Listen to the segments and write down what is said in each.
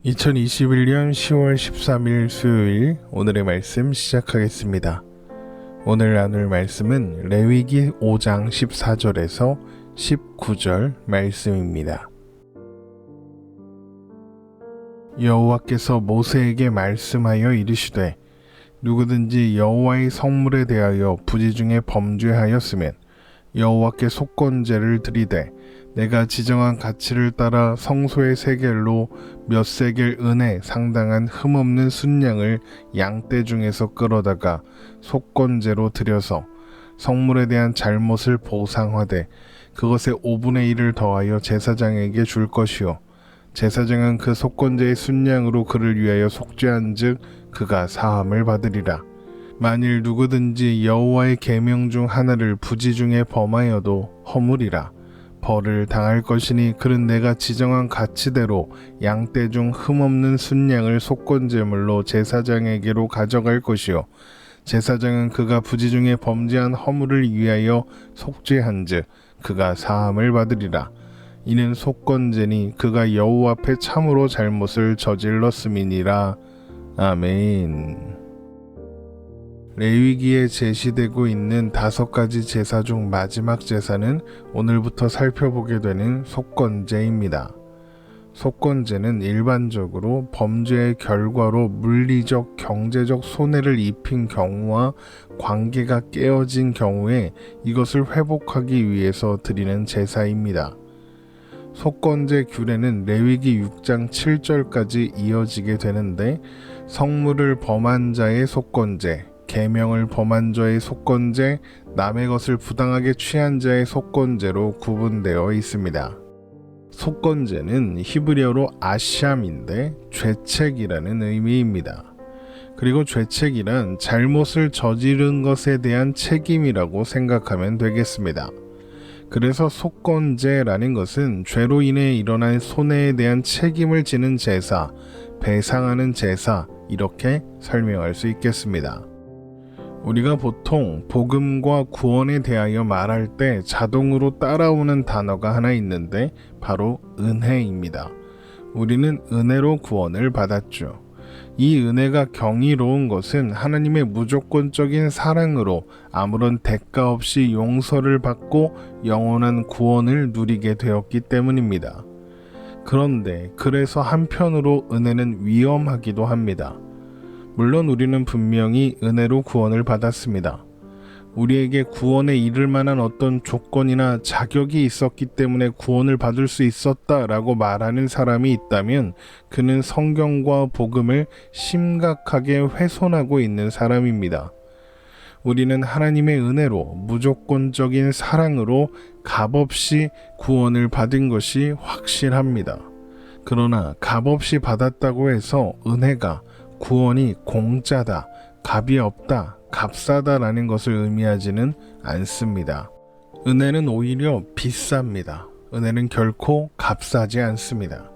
2021년 10월 13일 수요일 오늘의 말씀 시작하겠습니다. 오늘 나눌 말씀은 레위기 5장 14절에서 19절 말씀입니다. 여호와께서 모세에게 말씀하여 이르시되 누구든지 여호와의 성물에 대하여 부지 중에 범죄하였으면 여호와께 속건제를 드리되 내가 지정한 가치를 따라 성소의 세겔로 몇 세겔 은에 상당한 흠없는 순양을 양떼 중에서 끌어다가 속건제로 드려서 성물에 대한 잘못을 보상하되 그것의 5분의 1을 더하여 제사장에게 줄 것이요 제사장은 그 속건제의 순양으로 그를 위하여 속죄한즉 그가 사함을 받으리라. 만일 누구든지 여호와의 계명 중 하나를 부지 중에 범하여도 허물이라. 벌을 당할 것이니 그는 내가 지정한 가치대로 양떼 중 흠없는 순양을 속건제물로 제사장에게로 가져갈 것이요 제사장은 그가 부지 중에 범죄한 허물을 위하여 속죄한즉 그가 사함을 받으리라. 이는 속건제니 그가 여호와 앞에 참으로 잘못을 저질렀음이니라. 아멘. 레위기에 제시되고 있는 5가지 제사 중 마지막 제사는 오늘부터 살펴보게 되는 속건제입니다. 속건제는 일반적으로 범죄의 결과로 물리적, 경제적 손해를 입힌 경우와 관계가 깨어진 경우에 이것을 회복하기 위해서 드리는 제사입니다. 속건제 규례는 레위기 6장 7절까지 이어지게 되는데 성물을 범한 자의 속건제, 계명을 범한 자의 속건제, 남의 것을 부당하게 취한 자의 속건제로 구분되어 있습니다. 속건제는 히브리어로 아샴인데 죄책이라는 의미입니다. 그리고 죄책이란 잘못을 저지른 것에 대한 책임이라고 생각하면 되겠습니다. 그래서 속건제라는 것은 죄로 인해 일어난 손해에 대한 책임을 지는 제사, 배상하는 제사 이렇게 설명할 수 있겠습니다. 우리가 보통 복음과 구원에 대하여 말할 때 자동으로 따라오는 단어가 하나 있는데 바로 은혜입니다. 우리는 은혜로 구원을 받았죠. 이 은혜가 경이로운 것은 하나님의 무조건적인 사랑으로 아무런 대가 없이 용서를 받고 영원한 구원을 누리게 되었기 때문입니다. 그런데 그래서 한편으로 은혜는 위험하기도 합니다. 물론 우리는 분명히 은혜로 구원을 받았습니다. 우리에게 구원에 이를 만한 어떤 조건이나 자격이 있었기 때문에 구원을 받을 수 있었다라고 말하는 사람이 있다면 그는 성경과 복음을 심각하게 훼손하고 있는 사람입니다. 우리는 하나님의 은혜로 무조건적인 사랑으로 값없이 구원을 받은 것이 확실합니다. 그러나 값없이 받았다고 해서 은혜가 구원이 공짜다, 값이 없다, 값싸다라는 것을 의미하지는 않습니다. 은혜는 오히려 비쌉니다. 은혜는 결코 값싸지 않습니다.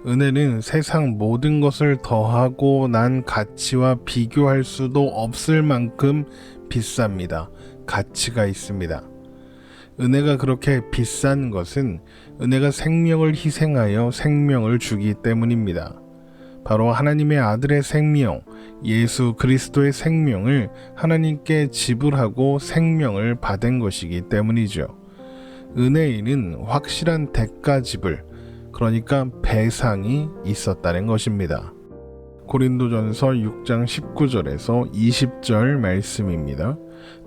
은혜는 세상 모든 것을 더하고 난 가치와 비교할 수도 없을 만큼 비쌉니다. 가치가 있습니다. 은혜가 그렇게 비싼 것은 은혜가 생명을 희생하여 생명을 주기 때문입니다. 바로 하나님의 아들의 생명, 예수 그리스도의 생명을 하나님께 지불하고 생명을 받은 것이기 때문이죠. 은혜에는 확실한 대가 지불, 그러니까 배상이 있었다는 것입니다. 고린도전서 6장 19절에서 20절 말씀입니다.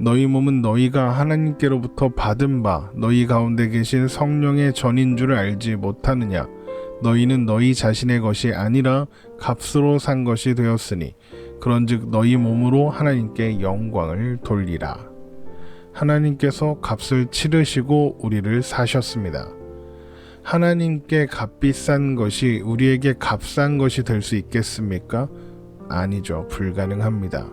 너희 몸은 너희가 하나님께로부터 받은 바 너희 가운데 계신 성령의 전인 줄 알지 못하느냐. 너희는 너희 자신의 것이 아니라 값으로 산 것이 되었으니 그런즉 너희 몸으로 하나님께 영광을 돌리라. 하나님께서 값을 치르시고 우리를 사셨습니다. 하나님께 값비싼 것이 우리에게 값싼 것이 될 수 있겠습니까? 아니죠. 불가능합니다.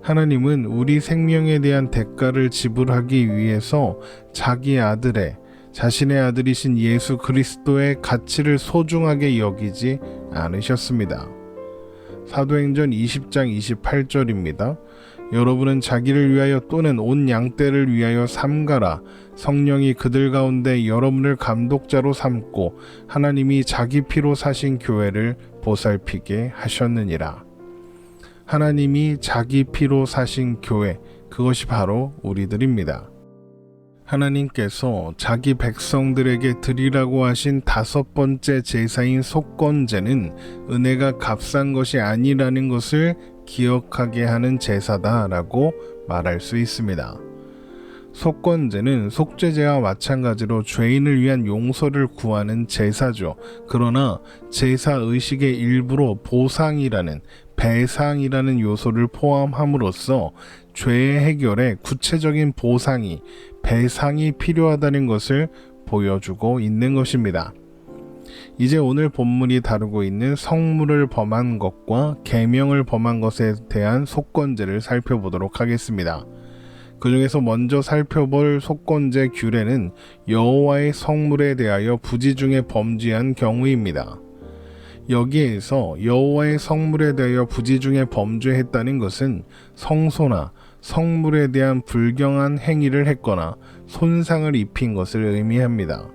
하나님은 우리 생명에 대한 대가를 지불하기 위해서 자기 아들의 자신의 아들이신 예수 그리스도의 가치를 소중하게 여기지 않으셨습니다. 사도행전 20장 28절입니다. 여러분은 자기를 위하여 또는 온 양떼를 위하여 삼가라. 성령이 그들 가운데 여러분을 감독자로 삼고 하나님이 자기 피로 사신 교회를 보살피게 하셨느니라. 하나님이 자기 피로 사신 교회, 그것이 바로 우리들입니다. 하나님께서 자기 백성들에게 드리라고 하신 5번째 제사인 속건제는 은혜가 값싼 것이 아니라는 것을 기억하게 하는 제사다라고 말할 수 있습니다. 속건제는 속죄제와 마찬가지로 죄인을 위한 용서를 구하는 제사죠. 그러나 제사 의식의 일부로 보상이라는, 배상이라는 요소를 포함함으로써 죄의 해결에 구체적인 보상이, 배상이 필요하다는 것을 보여주고 있는 것입니다. 이제 오늘 본문이 다루고 있는 성물을 범한 것과 계명을 범한 것에 대한 속건제를 살펴보도록 하겠습니다. 그 중에서 먼저 살펴볼 속건제 규례는 여호와의 성물에 대하여 부지 중에 범죄한 경우입니다. 여기에서 여호와의 성물에 대하여 부지 중에 범죄했다는 것은 성소나 성물에 대한 불경한 행위를 했거나 손상을 입힌 것을 의미합니다.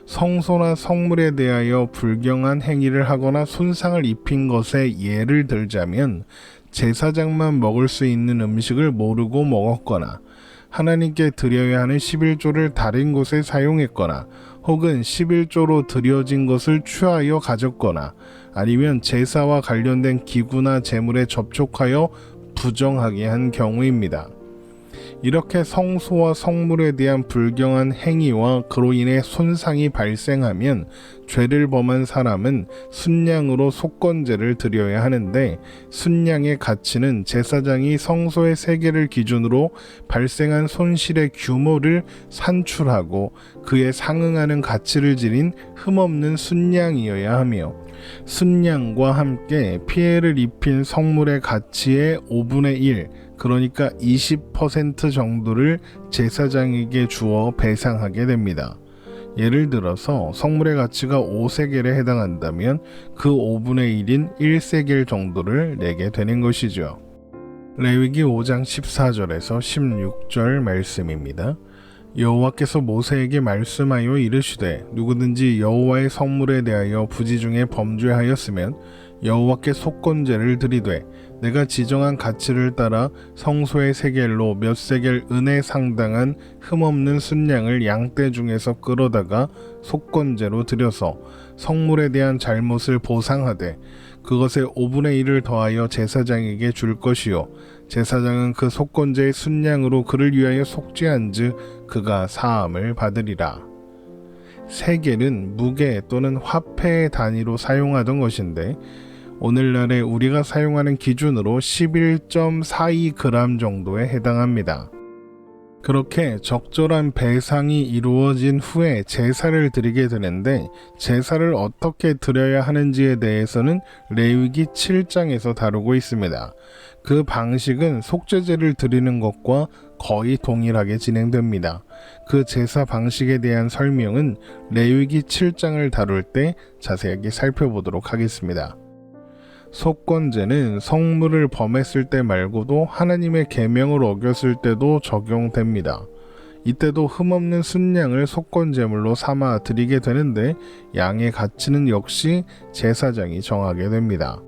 성소나 성물에 대하여 불경한 행위를 하거나 손상을 입힌 것에 예를 들자면 제사장만 먹을 수 있는 음식을 모르고 먹었거나 하나님께 드려야 하는 11조를 다른 곳에 사용했거나 혹은 11조로 드려진 것을 취하여 가졌거나 아니면 제사와 관련된 기구나 제물에 접촉하여 부정하게 한 경우입니다. 이렇게 성소와 성물에 대한 불경한 행위와 그로 인해 손상이 발생하면 죄를 범한 사람은 순양으로 속건제를 드려야 하는데 순양의 가치는 제사장이 성소의 세계를 기준으로 발생한 손실의 규모를 산출하고 그에 상응하는 가치를 지닌 흠없는 순양이어야 하며 순양과 함께 피해를 입힌 성물의 가치의 5분의 1, 그러니까 20% 정도를 제사장에게 주어 배상하게 됩니다. 예를 들어서 성물의 가치가 5세겔에 해당한다면 그 5분의 1인 1세겔 정도를 내게 되는 것이죠. 레위기 5장 14절에서 16절 말씀입니다. 여호와께서 모세에게 말씀하여 이르시되 누구든지 여호와의 성물에 대하여 부지 중에 범죄하였으면 여호와께 속건제를 드리되 내가 지정한 가치를 따라 성소의 세겔로 몇 세겔 은에 상당한 흠없는 순양을 양떼 중에서 끌어다가 속건제로 드려서 성물에 대한 잘못을 보상하되 그것의 5분의 1을 더하여 제사장에게 줄 것이요 제사장은 그 속건제의 순양으로 그를 위하여 속죄한즉 그가 사함을 받으리라. 세겔은 무게 또는 화폐의 단위로 사용하던 것인데 오늘날에 우리가 사용하는 기준으로 11.42g 정도에 해당합니다. 그렇게 적절한 배상이 이루어진 후에 제사를 드리게 되는데 제사를 어떻게 드려야 하는지에 대해서는 레위기 7장에서 다루고 있습니다. 그 방식은 속죄제를 드리는 것과 거의 동일하게 진행됩니다. 그 제사 방식에 대한 설명은 레위기 7장을 다룰 때 자세하게 살펴보도록 하겠습니다. 속건제는 성물을 범했을 때 말고도 하나님의 계명을 어겼을 때도 적용됩니다. 이때도 흠없는 순양을 속건제물로 삼아 드리게 되는데 양의 가치는 역시 제사장이 정하게 됩니다.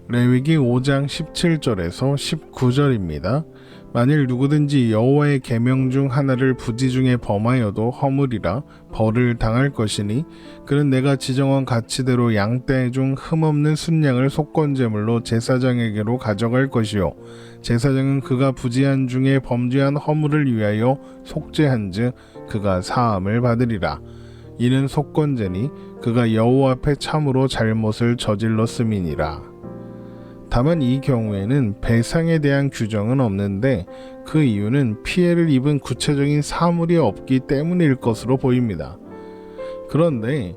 레위기 5장 17절에서 19절입니다. 만일 누구든지 여호와의 계명 중 하나를 부지 중에 범하여도 허물이라 벌을 당할 것이니 그는 내가 지정한 가치대로 양떼 중 흠없는 순양을 속건제물로 제사장에게로 가져갈 것이요 제사장은 그가 부지한 중에 범죄한 허물을 위하여 속죄한즉 그가 사함을 받으리라. 이는 속건제니 그가 여호와 앞에 참으로 잘못을 저질렀음이니라. 다만 이 경우에는 배상에 대한 규정은 없는데 그 이유는 피해를 입은 구체적인 사물이 없기 때문일 것으로 보입니다. 그런데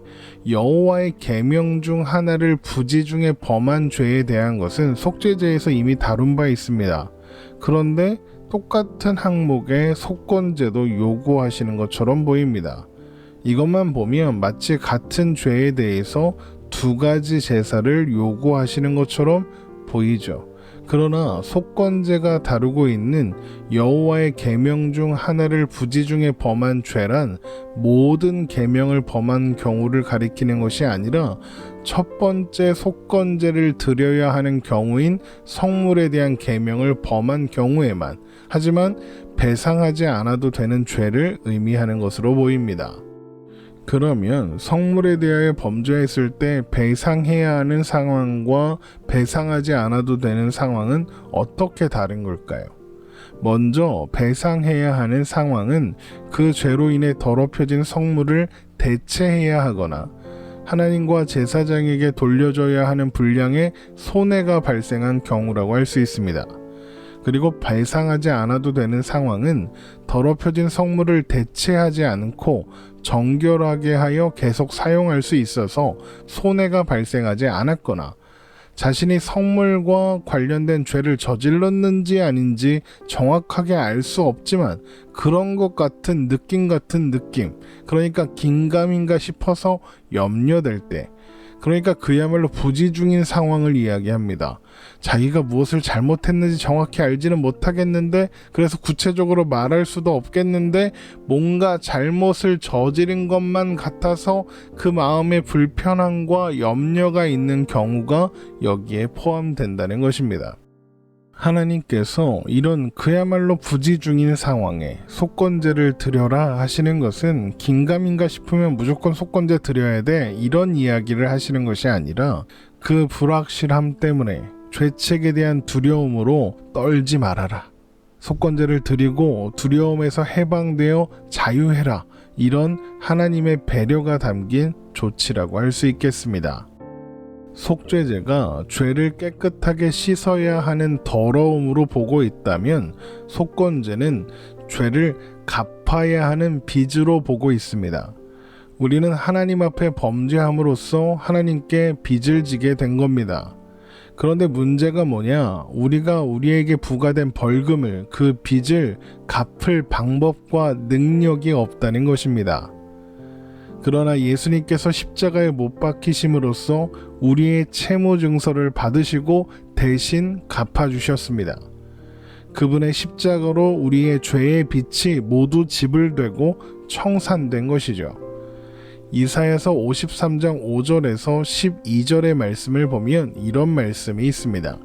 여호와의 계명 중 하나를 부지 중에 범한 죄에 대한 것은 속죄제에서 이미 다룬 바 있습니다. 그런데 똑같은 항목에 속건제도 요구하시는 것처럼 보입니다. 이것만 보면 마치 같은 죄에 대해서 두 가지 제사를 요구하시는 것처럼 보이죠. 그러나 속건제가 다루고 있는 여호와의 계명 중 하나를 부지 중에 범한 죄란 모든 계명을 범한 경우를 가리키는 것이 아니라 첫 번째 속건제를 드려야 하는 경우인 성물에 대한 계명을 범한 경우에만, 하지만 배상하지 않아도 되는 죄를 의미하는 것으로 보입니다. 그러면 성물에 대하여 범죄했을 때 배상해야 하는 상황과 배상하지 않아도 되는 상황은 어떻게 다른 걸까요? 먼저 배상해야 하는 상황은 그 죄로 인해 더럽혀진 성물을 대체해야 하거나 하나님과 제사장에게 돌려줘야 하는 분량의 손해가 발생한 경우라고 할 수 있습니다. 그리고 배상하지 않아도 되는 상황은 더럽혀진 성물을 대체하지 않고 정결하게 하여 계속 사용할 수 있어서 손해가 발생하지 않았거나 자신이 성물과 관련된 죄를 저질렀는지 아닌지 정확하게 알 수 없지만 그런 것 같은 느낌, 그러니까 긴가민가 싶어서 염려될 때, 그러니까 그야말로 부지 중인 상황을 이야기합니다. 자기가 무엇을 잘못했는지 정확히 알지는 못하겠는데, 그래서 구체적으로 말할 수도 없겠는데 뭔가 잘못을 저지른 것만 같아서 그 마음에 불편함과 염려가 있는 경우가 여기에 포함된다는 것입니다. 하나님께서 이런 그야말로 부지 중인 상황에 속건제를 드려라 하시는 것은 긴가민가 싶으면 무조건 속건제 드려야 돼, 이런 이야기를 하시는 것이 아니라 그 불확실함 때문에 죄책에 대한 두려움으로 떨지 말아라, 속건제를 드리고 두려움에서 해방되어 자유해라, 이런 하나님의 배려가 담긴 조치라고 할 수 있겠습니다. 속죄제가 죄를 깨끗하게 씻어야 하는 더러움으로 보고 있다면 속건제는 죄를 갚아야 하는 빚으로 보고 있습니다. 우리는 하나님 앞에 범죄함으로써 하나님께 빚을 지게 된 겁니다. 그런데 문제가 뭐냐? 우리가 우리에게 부과된 벌금을, 그 빚을 갚을 방법과 능력이 없다는 것입니다. 그러나 예수님께서 십자가에 못 박히심으로써 우리의 채무 증서를 받으시고 대신 갚아주셨습니다. 그분의 십자가로 우리의 죄의 빚이 모두 지불되고 청산된 것이죠. 이사야서 53장 5절에서 12절의 말씀을 보면 이런 말씀이 있습니다.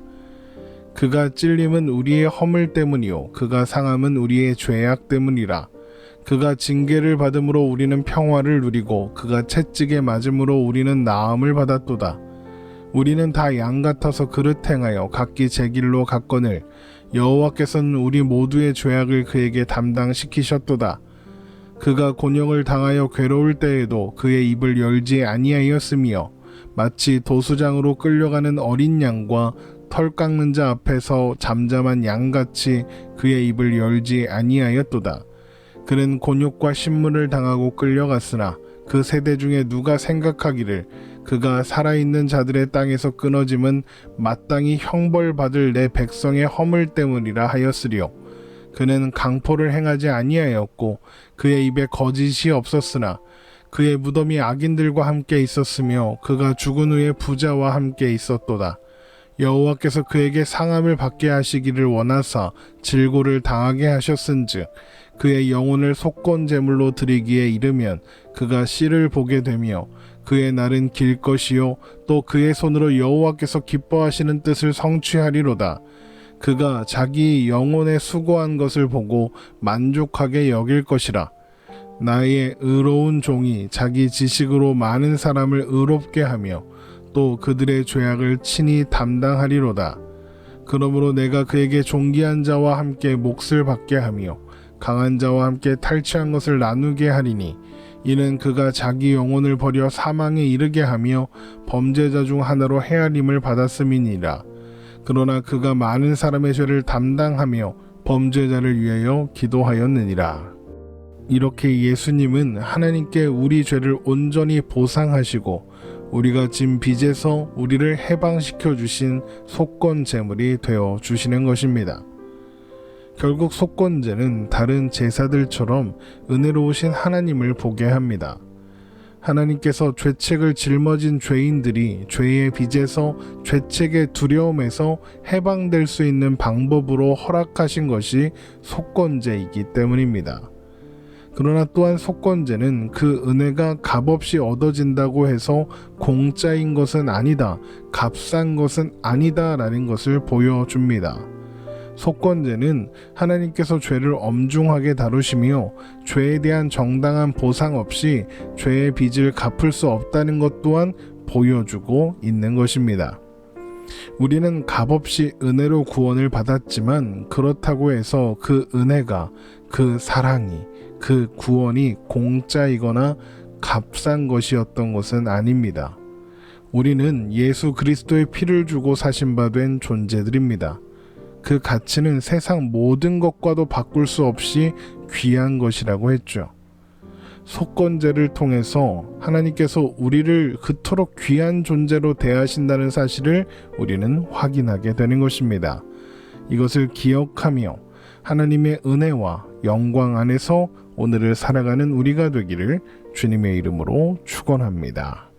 그가 찔림은 우리의 허물 때문이요 그가 상함은 우리의 죄악 때문이라. 그가 징계를 받음으로 우리는 평화를 누리고 그가 채찍에 맞음으로 우리는 나음을 받았도다. 우리는 다 양 같아서 그릇 행하여 각기 제 길로 갔거늘 여호와께서는 우리 모두의 죄악을 그에게 담당시키셨도다. 그가 곤욕을 당하여 괴로울 때에도 그의 입을 열지 아니하였으며 마치 도수장으로 끌려가는 어린 양과 털 깎는 자 앞에서 잠잠한 양같이 그의 입을 열지 아니하였도다. 그는 곤욕과 신문을 당하고 끌려갔으나 그 세대 중에 누가 생각하기를 그가 살아있는 자들의 땅에서 끊어짐은 마땅히 형벌받을 내 백성의 허물 때문이라 하였으리요. 그는 강포를 행하지 아니하였고 그의 입에 거짓이 없었으나 그의 무덤이 악인들과 함께 있었으며 그가 죽은 후에 부자와 함께 있었도다. 여호와께서 그에게 상함을 받게 하시기를 원하사 질고를 당하게 하셨은즉 그의 영혼을 속건 제물로 드리기에 이르면 그가 씨를 보게 되며 그의 날은 길 것이요 또 그의 손으로 여호와께서 기뻐하시는 뜻을 성취하리로다. 그가 자기 영혼에 수고한 것을 보고 만족하게 여길 것이라. 나의 의로운 종이 자기 지식으로 많은 사람을 의롭게 하며 또 그들의 죄악을 친히 담당하리로다. 그러므로 내가 그에게 존귀한 자와 함께 몫을 받게 하며 강한 자와 함께 탈취한 것을 나누게 하리니 이는 그가 자기 영혼을 버려 사망에 이르게 하며 범죄자 중 하나로 헤아림을 받았음이니라. 그러나 그가 많은 사람의 죄를 담당하며 범죄자를 위하여 기도하였느니라. 이렇게 예수님은 하나님께 우리 죄를 온전히 보상하시고 우리가 진 빚에서 우리를 해방시켜 주신 속건 제물이 되어 주시는 것입니다. 결국 속건제는 다른 제사들처럼 은혜로우신 하나님을 보게 합니다. 하나님께서 죄책을 짊어진 죄인들이 죄의 빚에서 죄책의 두려움에서 해방될 수 있는 방법으로 허락하신 것이 속건제이기 때문입니다. 그러나 또한 속건제는 그 은혜가 값없이 얻어진다고 해서 공짜인 것은 아니다, 값싼 것은 아니다 라는 것을 보여줍니다. 속건제는 하나님께서 죄를 엄중하게 다루시며 죄에 대한 정당한 보상 없이 죄의 빚을 갚을 수 없다는 것 또한 보여주고 있는 것입니다. 우리는 값없이 은혜로 구원을 받았지만 그렇다고 해서 그 은혜가, 그 사랑이, 그 구원이 공짜이거나 값싼 것이었던 것은 아닙니다. 우리는 예수 그리스도의 피를 주고 사신 바 된 존재들입니다. 그 가치는 세상 모든 것과도 바꿀 수 없이 귀한 것이라고 했죠. 속건제를 통해서 하나님께서 우리를 그토록 귀한 존재로 대하신다는 사실을 우리는 확인하게 되는 것입니다. 이것을 기억하며 하나님의 은혜와 영광 안에서 오늘을 살아가는 우리가 되기를 주님의 이름으로 축원합니다.